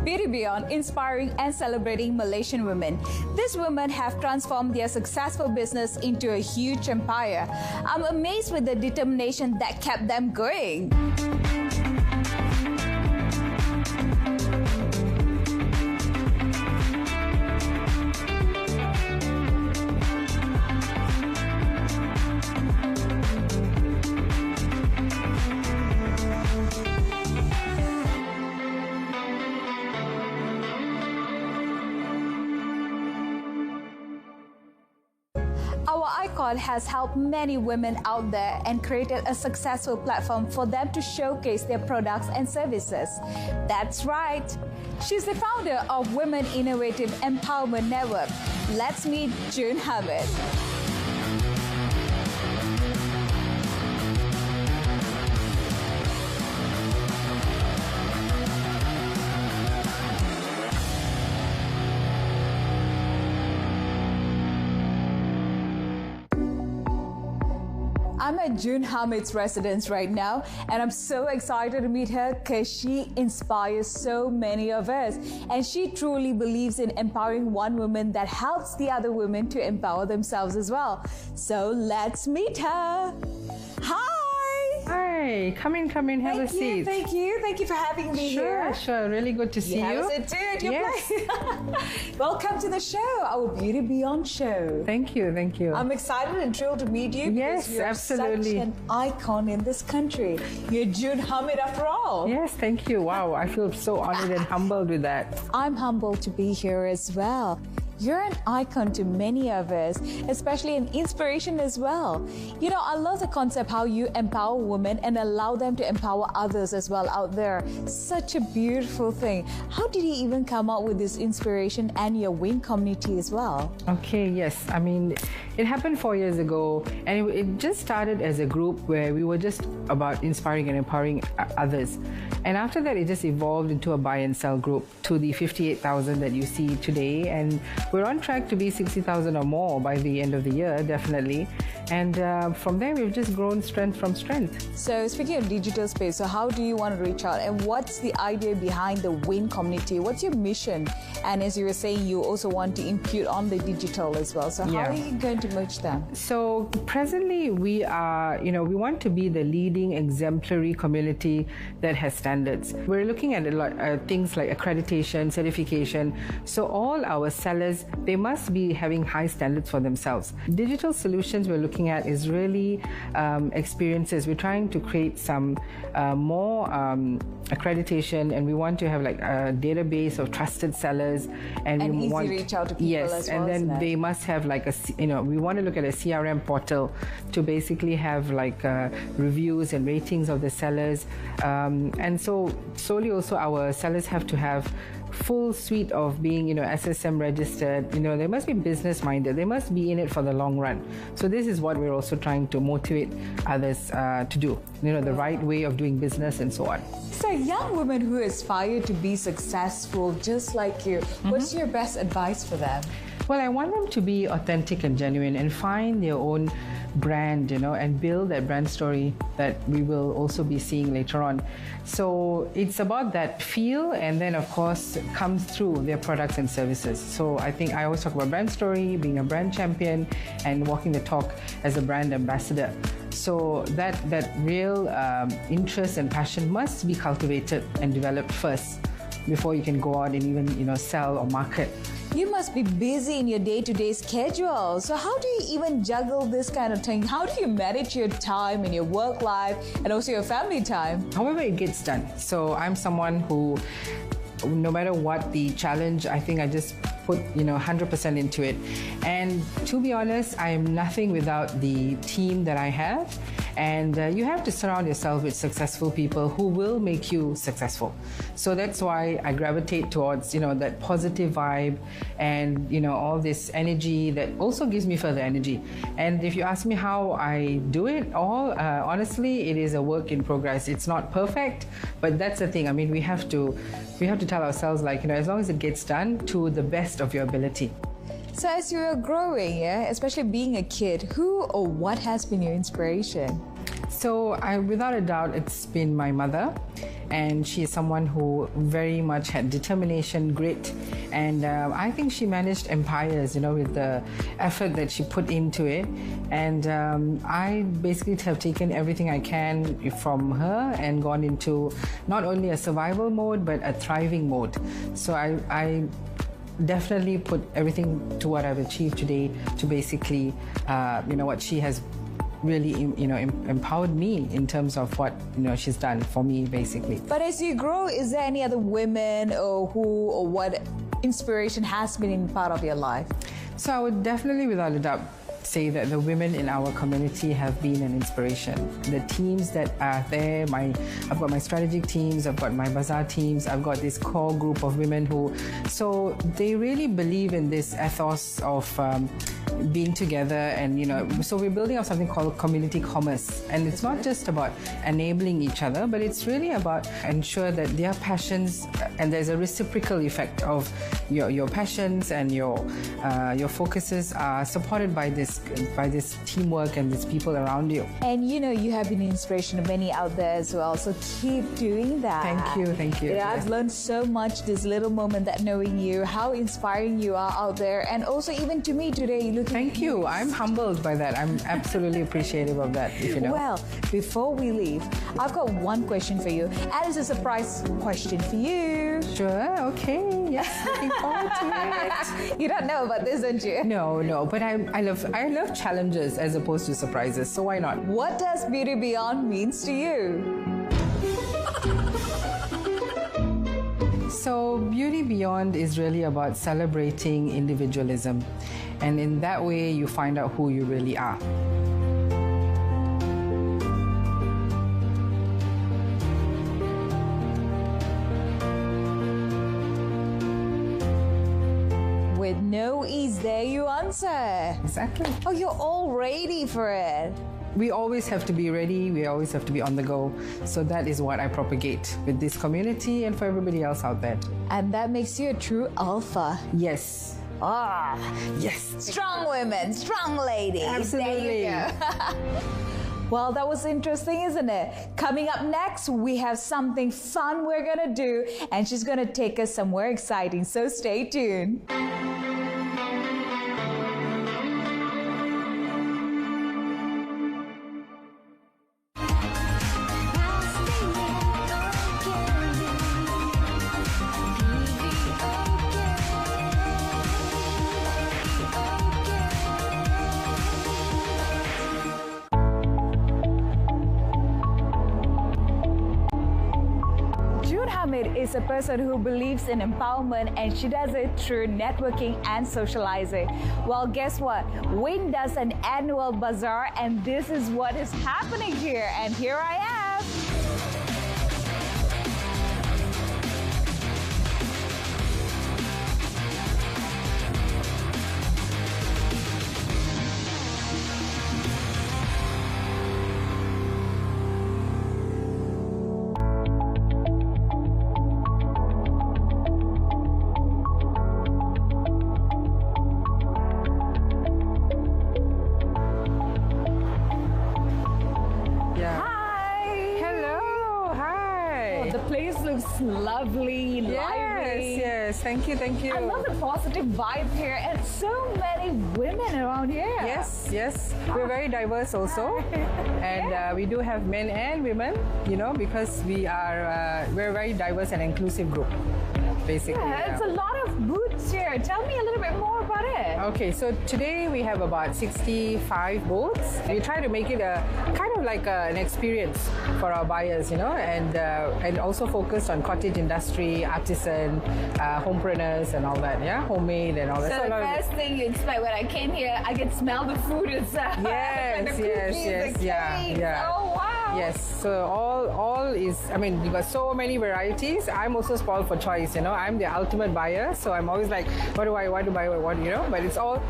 Beauty Beyond, inspiring and celebrating Malaysian women. These women have transformed their successful business into a huge empire. I'm amazed with the determination that kept them going. Our icon has helped many women out there and created a successful platform for them to showcase their products and services. That's right. She's the founder of Women Innovative Empowerment Network. Let's meet June Hamid. I'm at June Hamid's residence right now, and I'm so excited to meet her because she inspires so many of us. And she truly believes in empowering one woman that helps the other women to empower themselves as well. So let's meet her. Hi! Hi, come in, have a seat. Thank you for having me here. Sure, really good to see you. Have a seat too at your place. Welcome to the show, our Beauty Beyond show. Thank you. I'm excited and thrilled to meet you. Yes, because you're absolutely. such an icon in this country. You're June Hamid after all. Yes, thank you. Wow, I feel so honored and humbled with that. I'm humbled to be here as well. You're an icon to many of us, especially an inspiration as well. You know, I love the concept how you empower women and allow them to empower others as well out there. Such a beautiful thing. How did you even come up with this inspiration and your WIN community as well? Okay, yes. I mean, it happened 4 years ago, and it just started as a group where we were just about inspiring and empowering others. And after that, it just evolved into a buy and sell group to the 58,000 that you see today. And we're on track to be 60,000 or more by the end of the year, definitely. And from there, we've just grown strength from strength. So speaking of digital space, so how do you want to reach out? And what's the idea behind the WIN community? What's your mission? And as you were saying, you also want to impute on the digital as well. So how are you going to merge them? So presently, we are, we want to be the leading exemplary community that has standards. We're looking at a lot, things like accreditation, certification. So all our sellers, they must be having high standards for themselves. Digital solutions we're looking at is really experiences. We're trying to create some more accreditation, and we want to have like a database of trusted sellers, and we easy want reach out to people as well. And then they must have like we want to look at a CRM portal to basically have like reviews and ratings of the sellers, and so slowly also our sellers have to have full suite of being, SSM registered. They must be business minded. They must be in it for the long run. So this is what we're also trying to motivate others to do, the right way of doing business and so on. So young women who aspire to be successful just like you, what's your best advice for them? Well, I want them to be authentic and genuine and find their own brand, and build that brand story that we will also be seeing later on. So it's about that feel, and then of course comes through their products and services. So I think I always talk about brand story, being a brand champion, and walking the talk as a brand ambassador. So that real interest and passion must be cultivated and developed first before you can go out and even sell or market. You must be busy in your day-to-day schedule. So how do you even juggle this kind of thing? How do you manage your time and your work life and also your family time? However, it gets done. So I'm someone who, no matter what the challenge, I think I just put 100% into it. And to be honest, I am nothing without the team that I have. And you have to surround yourself with successful people who will make you successful. So that's why I gravitate towards, that positive vibe and, all this energy that also gives me further energy. And if you ask me how I do it all, honestly, it is a work in progress. It's not perfect, but that's the thing. I mean, we have to tell ourselves, like, as long as it gets done to the best of your ability. So as you were growing, yeah, especially being a kid, who or what has been your inspiration? So, without a doubt, it's been my mother, and she is someone who very much had determination, grit, and I think she managed empires, with the effort that she put into it. And I basically have taken everything I can from her and gone into not only a survival mode but a thriving mode. So I definitely put everything to what I've achieved today to basically, what she has really, empowered me in terms of what, she's done for me, basically. But as you grow, is there any other women or who or what inspiration has been in part of your life? So I would definitely, without a doubt, say that the women in our community have been an inspiration. The teams that are there, I've got my strategic teams, I've got my bazaar teams, I've got this core group of women so they really believe in this ethos of being together, and so we're building up something called community commerce, and it's not just about enabling each other, but it's really about ensure that their passions, and there's a reciprocal effect of your passions and your focuses are supported by this teamwork and these people around you. And you have been an inspiration to many out there as well, so keep doing that. Thank you. I've learned so much this little moment, that knowing you, how inspiring you are out there, and also even to me today. Thank you. I'm humbled by that. I'm absolutely appreciative of that, if you know. Well, before we leave, I've got one question for you, and it's a surprise question for you. Sure, okay. Yes, looking forward to it. You don't know about this, don't you? No, but I love challenges as opposed to surprises, so why not? What does Beauty Beyond means to you? So Beauty Beyond is really about celebrating individualism, and in that way you find out who you really are. With no ease, there you answer. Exactly. Oh, you're all ready for it. We always have to be ready, we always have to be on the go. So that is what I propagate with this community and for everybody else out there. And that makes you a true alpha. Yes. Ah, yes. Strong women, strong ladies. Absolutely. There you go. Well, that was interesting, isn't it? Coming up next, we have something fun we're gonna do, and she's gonna take us somewhere exciting, so stay tuned. Hamid is a person who believes in empowerment, and she does it through networking and socializing. Well, guess what? Win does an annual bazaar, and this is what is happening here. And here I am. Lovely, lively. Yes, thank you. I love the positive vibe here, and so many women around here. Yes. We're very diverse also, and we do have men and women, because we're a very diverse and inclusive group, basically. Yeah, it's a lot of booths here. Tell me a little bit more about it. Okay, so today we have about 65 booths. We try to make it a kind of like an experience for our buyers, and also focused on cottage industry, artisan, homepreneurs and all that, homemade and all that. So the first thing you expect when I came here, I could smell the food itself. Yes, the cookies, the cakes. yeah. Oh wow! Yes, so all is, I mean, you've got so many varieties. I'm also spoiled for choice, you know. I'm the ultimate buyer, so I'm always like, what do I buy, what, you know. But it's all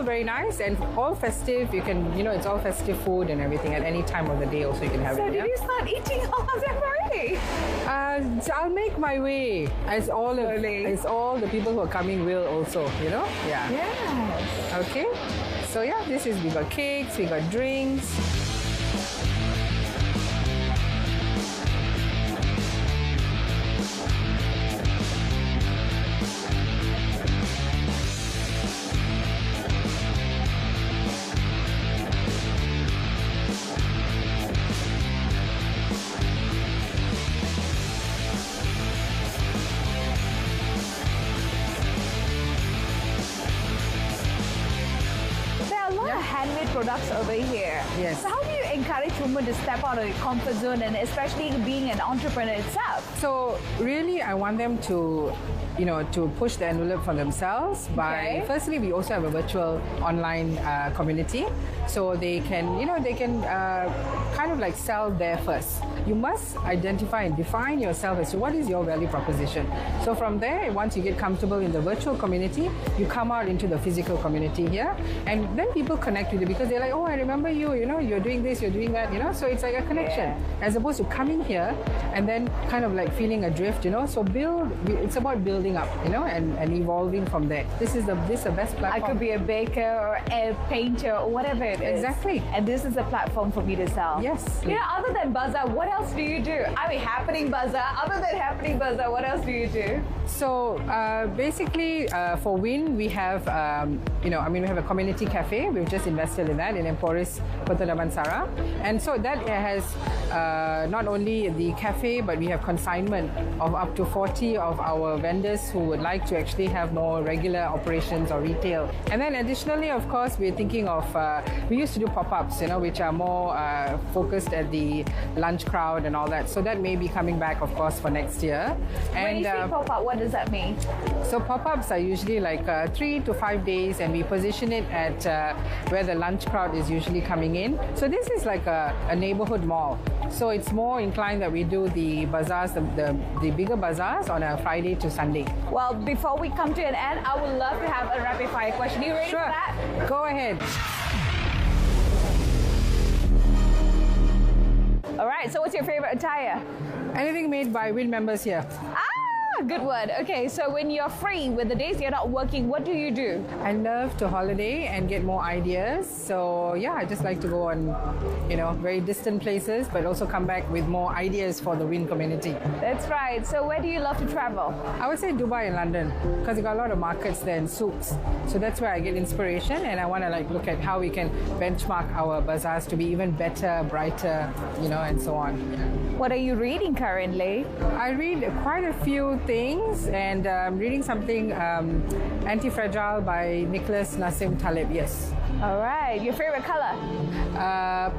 very nice and all festive. You can, you know, it's all festive food and everything at any time of the day. Also, you can have So it. did you start eating all of them already? So I'll make my way, as all the people who are coming will also, you know. Yeah. Yes. Okay. So yeah, we got cakes, we got drinks. Handmade products over here. Yes. So how do you encourage women to step out of their comfort zone, and especially being an entrepreneur itself? So really, I want them to, you know, to push the envelope for themselves by, firstly, we also have a virtual online community. So they can, you know, kind of like sell there first. You must identify and define yourself as to what is your value proposition. So from there, once you get comfortable in the virtual community, you come out into the physical community here, and then people connect with you because they're like, oh, I remember you, you know, you're doing this, you're doing that, you know, so it's like a connection as opposed to coming here and then kind of like feeling adrift, you know. So it's about building up, you know, and evolving from there. This is the best platform. I could be a baker or a painter or whatever it is. Exactly. And this is a platform for me to sell. Yes. You know, other than Bazaar, what else do you do? I mean, Happening Bazaar, other than Happening Bazaar, what else do you do? So basically, for WIN, we have, you know, I mean, we have a community cafe. We've just invested in that in Emporis, Kota Damansara. And so that has not only the cafe, but we have consignment of up to 40 of our vendors who would like to actually have more regular operations or retail. And then additionally, of course, we're thinking of, we used to do pop-ups, you know, which are more focused at the lunch crowd and all that. So that may be coming back, of course, for next year. When you say pop-up, what does that mean? So pop-ups are usually like 3 to 5 days, and we position it at where the lunch crowd is usually coming in. So this is like a neighborhood mall. So it's more inclined that we do the bazaars, the bigger bazaars on a Friday to Sunday. Well, before we come to an end, I would love to have a rapid fire question. Are you ready for that? Go ahead. All right, so what's your favorite attire? Anything made by WIN members here. Good word. Okay, so when you're free, with the days you're not working, what do you do? I love to holiday and get more ideas. So yeah, I just like to go on, you know, very distant places, but also come back with more ideas for the WIN community. That's right. So where do you love to travel? I would say Dubai and London, because you got a lot of markets there and souks. So that's where I get inspiration, and I want to like look at how we can benchmark our bazaars to be even better, brighter, you know, and so on. What are you reading currently? I read quite a few things, and I'm reading something, Anti-Fragile by Nicholas Nassim Taleb, yes. All right, your favorite color?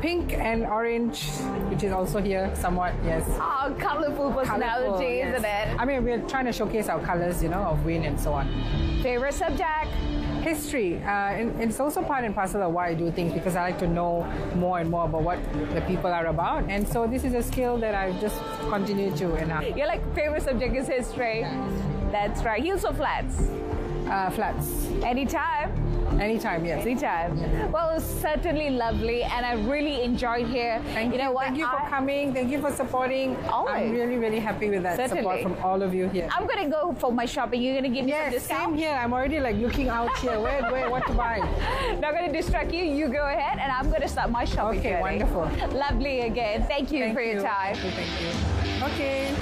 Pink and orange, which is also here somewhat, yes. Oh, colorful personality, yes. isn't it? I mean, we're trying to showcase our colors, you know, of WIN and so on. Favorite subject? History. And it's also part and parcel of why I do things, because I like to know more and more about what the people are about. And so this is a skill that I've just continued to enhance. Your favorite subject is history? Yes. That's right. Heels or flats? Flats. Anytime? Anytime, yes. Anytime. Yeah. Well, it was certainly lovely, and I really enjoyed here. Thank you. Thank you for coming. Thank you for supporting. Always. I'm really, really happy with that support from all of you here. I'm going to go for my shopping. You're going to give me some discount? Same here. I'm already like looking out here. Where, what to buy? Not going to distract you. You go ahead, and I'm going to start my shopping journey. Wonderful. Lovely again. Thank you for your time. Thank you. Okay.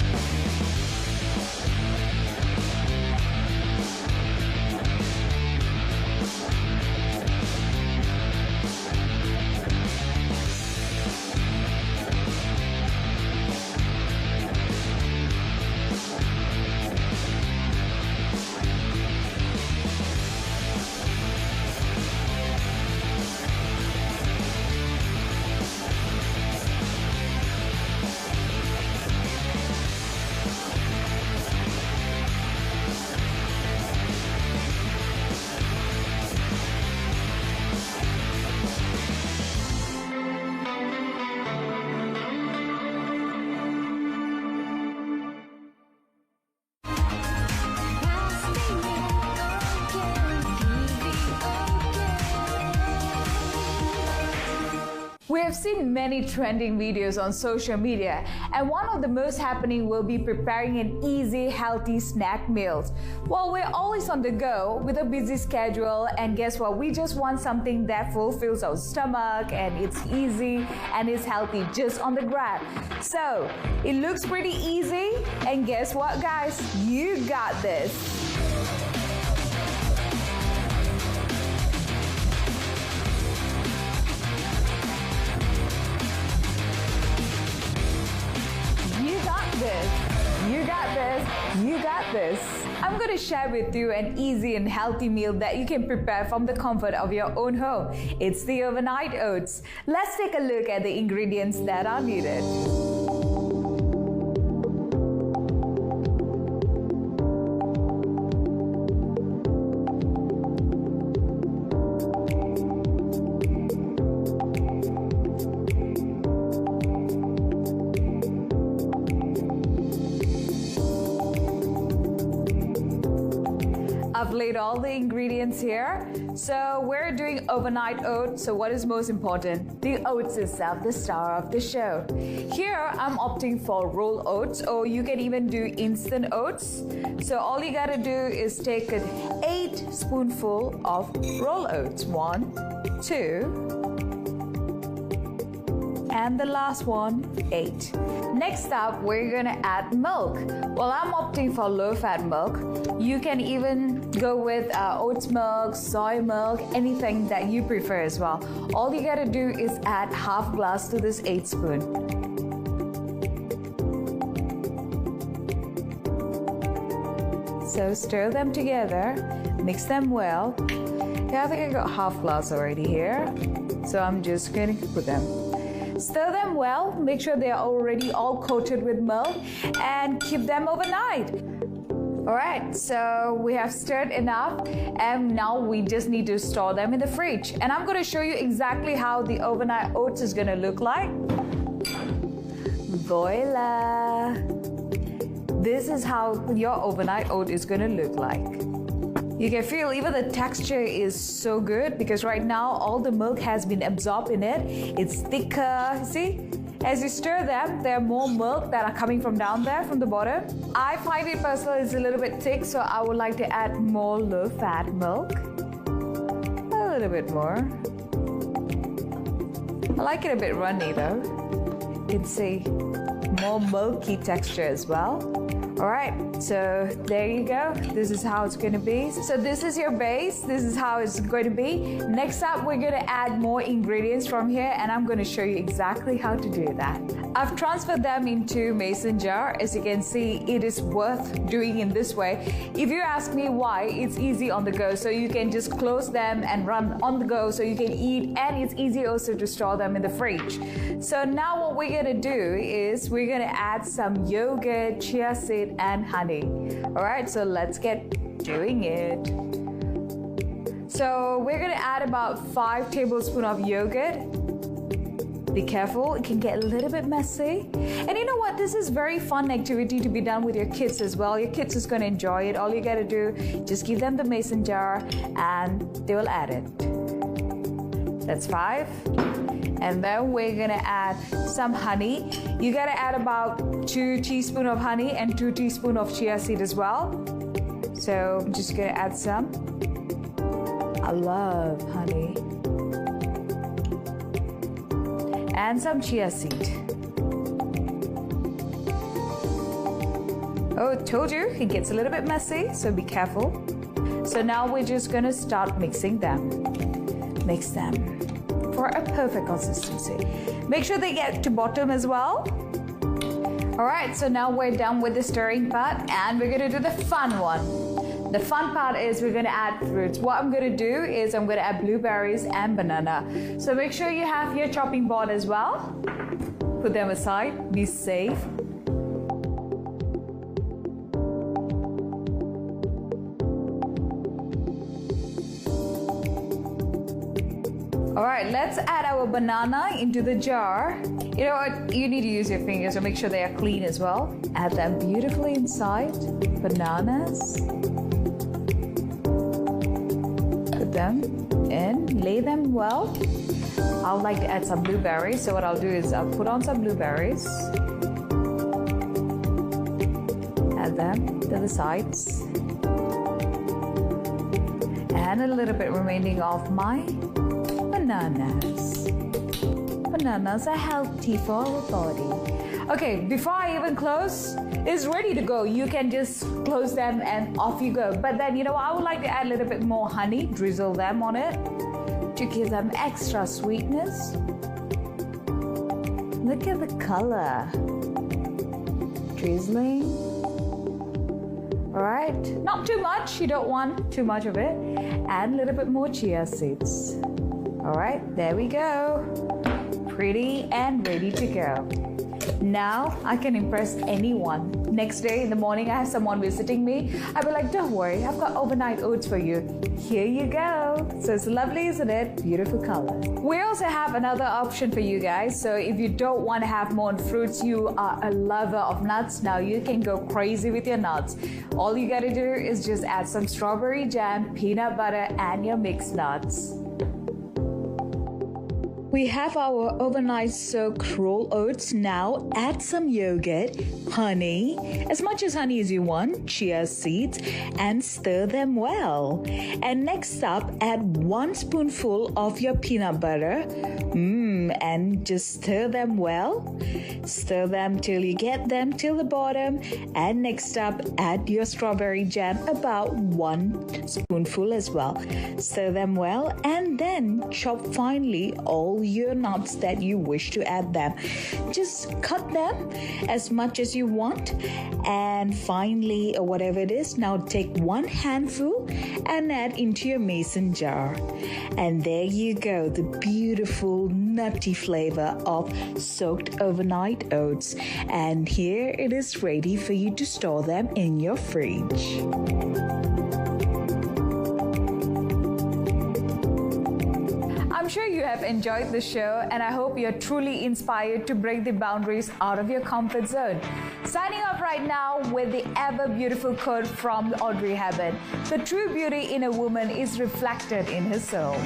We have seen many trending videos on social media, and one of the most happening will be preparing an easy, healthy snack meals. Well, we're always on the go with a busy schedule, and guess what? We just want something that fulfills our stomach and it's easy and it's healthy just on the grab. So it looks pretty easy, and guess what, guys? You got this. You got this, you got this. I'm going to share with you an easy and healthy meal that you can prepare from the comfort of your own home. It's the overnight oats. Let's take a look at the ingredients that are needed. I've laid all the ingredients here. So we're doing overnight oats. So what is most important? The oats itself, the star of the show. Here I'm opting for rolled oats, or you can even do instant oats. So all you gotta do is take an 8 spoonful of rolled oats. 1, 2, and the last one, 8. Next up, we're gonna add milk. Well, I'm opting for low-fat milk. You can even go with oats milk, soy milk, anything that you prefer as well. All you gotta do is add half glass to this 8 spoon. So stir them together, mix them well. Yeah, I think I got half glass already here. So I'm just gonna put them. Stir them well, make sure they are already all coated with milk, and keep them overnight. Alright, so we have stirred enough, and now we just need to store them in the fridge. And I'm going to show you exactly how the overnight oats is going to look like. Voila! This is how your overnight oat is going to look like. You can feel even the texture is so good because right now all the milk has been absorbed in it. It's thicker, see? As you stir them, there are more milk that are coming from down there from the bottom. I find it personally is a little bit thick, so I would like to add more low-fat milk. A little bit more. I like it a bit runny though. You can see more milky texture as well. Alright, so there you go. This is how it's going to be. So this is your base. This is how it's going to be. Next up, we're going to add more ingredients from here, and I'm going to show you exactly how to do that. I've transferred them into mason jar. As you can see, it is worth doing in this way. If you ask me why, it's easy on the go. So you can just close them and run on the go so you can eat, and it's easy also to store them in the fridge. So now what we're going to do is we're going to add some yogurt, chia seed, and honey. Alright, so let's get doing it. So we're gonna add about 5 tablespoons of yogurt. Be careful, it can get a little bit messy. And you know what? This is very fun activity to be done with your kids as well. Your kids is gonna enjoy it. All you gotta do, just give them the mason jar and they will add it. That's 5. And then we're gonna add some honey. You gotta add about 2 teaspoons of honey and 2 teaspoons of chia seed as well. So I'm just gonna add some. I love honey. And some chia seed. Oh, told you, it gets a little bit messy, so be careful. So now we're just gonna start mixing them. Mix them for a perfect consistency. Make sure they get to bottom as well. Alright, so now we're done with the stirring part, and we're gonna do the fun one. The fun part is we're gonna add fruits. What I'm gonna do is I'm gonna add blueberries and banana. So make sure you have your chopping board as well. Put them aside, be safe. Alright, let's add our banana into the jar. You know what? You need to use your fingers to make sure they are clean as well. Add them beautifully inside. Bananas. Put them in, lay them well. I would like to add some blueberries. So what I'll do is I'll put on some blueberries. Add them to the sides. And a little bit remaining of my bananas. Bananas are healthy for our body. Okay, before I even close, it's ready to go. You can just close them and off you go. But then, you know, I would like to add a little bit more honey, drizzle them on it to give them extra sweetness. Look at the color. Drizzling. All right, not too much. You don't want too much of it. Add a little bit more chia seeds. All right, there we go. Pretty and ready to go. Now I can impress anyone. Next day in the morning, I have someone visiting me. I'll be like, don't worry, I've got overnight oats for you. Here you go. So it's lovely, isn't it? Beautiful color. We also have another option for you guys. So if you don't want to have more fruits, you are a lover of nuts, now you can go crazy with your nuts. All you gotta do is just add some strawberry jam, peanut butter, and your mixed nuts. We have our overnight soaked roll oats. Now add some yogurt, honey, as much as honey as you want, chia seeds, and stir them well. And next up, add 1 spoonful of your peanut butter. And just stir them well. Stir them till you get them till the bottom. And next up, add your strawberry jam, about 1 spoonful as well. Stir them well and then chop finely all your nuts that you wish to add them. Just cut them as much as you want and finely, or whatever it is. Now take 1 handful and add into your mason jar. And there you go, the beautiful nutty flavor of soaked overnight oats. And here it is ready for you to store them in your fridge. I'm sure you have enjoyed the show, and I hope you're truly inspired to break the boundaries out of your comfort zone. Signing off right now with the ever beautiful quote from Audrey Hepburn: "The true beauty in a woman is reflected in her soul."